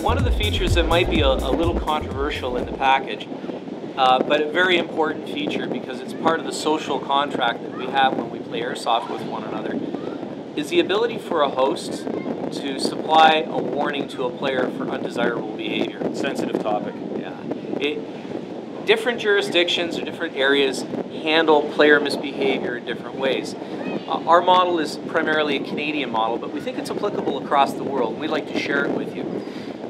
one of the features that might be a little controversial in the package, but a very important feature because it's part of the social contract that we have when we play airsoft with one another, is the ability for a host to supply a warning to a player for undesirable behavior. Sensitive topic. Yeah. Different jurisdictions or different areas handle player misbehavior in different ways. Our model is primarily a Canadian model, but we think it's applicable across the world, and we'd like to share it with you.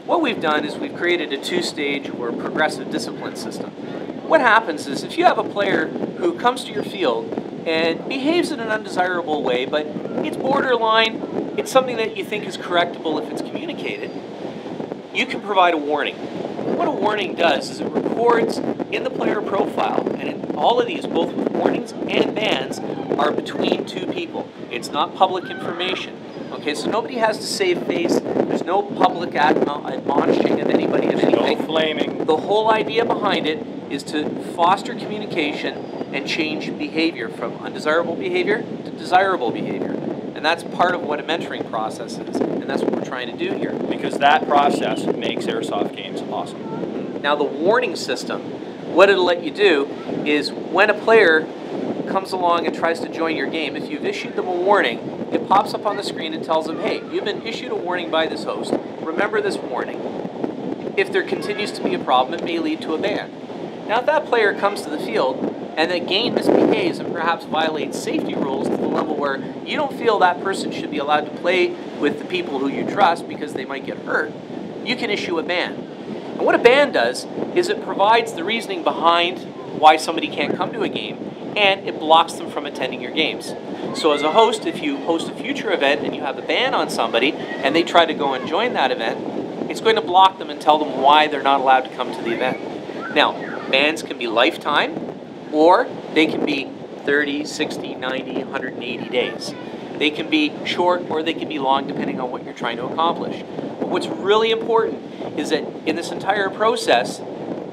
What we've done is we've created a two-stage or progressive discipline system. What happens is if you have a player who comes to your field and behaves in an undesirable way, but it's borderline, it's something that you think is correctable if it's communicated, you can provide a warning. What a warning does is it records in the player profile, and in all of these, both with warnings and bans, are between two people. It's not public information. Okay, so nobody has to save face. There's no public admonishing of anybody of anything. No flaming. The whole idea behind it is to foster communication and change behavior from undesirable behavior to desirable behavior. And that's part of what a mentoring process is, and that's what we're trying to do here. Because that process makes airsoft games awesome. Now the warning system, what it'll let you do is when a player comes along and tries to join your game, if you've issued them a warning, it pops up on the screen and tells them, hey, you've been issued a warning by this host. Remember this warning. If there continues to be a problem, it may lead to a ban. Now if that player comes to the field and that game misbehaves and perhaps violates safety rules to the level where you don't feel that person should be allowed to play with the people who you trust because they might get hurt, you can issue a ban. And what a ban does is it provides the reasoning behind why somebody can't come to a game, and it blocks them from attending your games. So as a host, if you host a future event and you have a ban on somebody and they try to go and join that event, it's going to block them and tell them why they're not allowed to come to the event. Now, bans can be lifetime, or they can be 30, 60, 90, 180 days. They can be short or they can be long depending on what you're trying to accomplish. But what's really important is that in this entire process,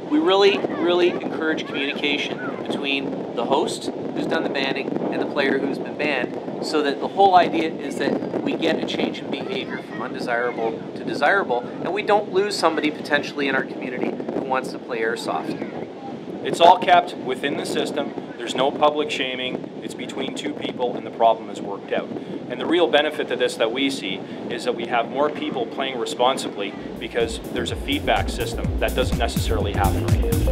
we really encourage communication between the host who's done the banning and the player who's been banned, so that the whole idea is that we get a change in behavior from undesirable to desirable, and we don't lose somebody potentially in our community who wants to play airsoft. It's all kept within the system. There's no public shaming. It's between two people and the problem is worked out. And the real benefit to this that we see is that we have more people playing responsibly because there's a feedback system that doesn't necessarily happen right now.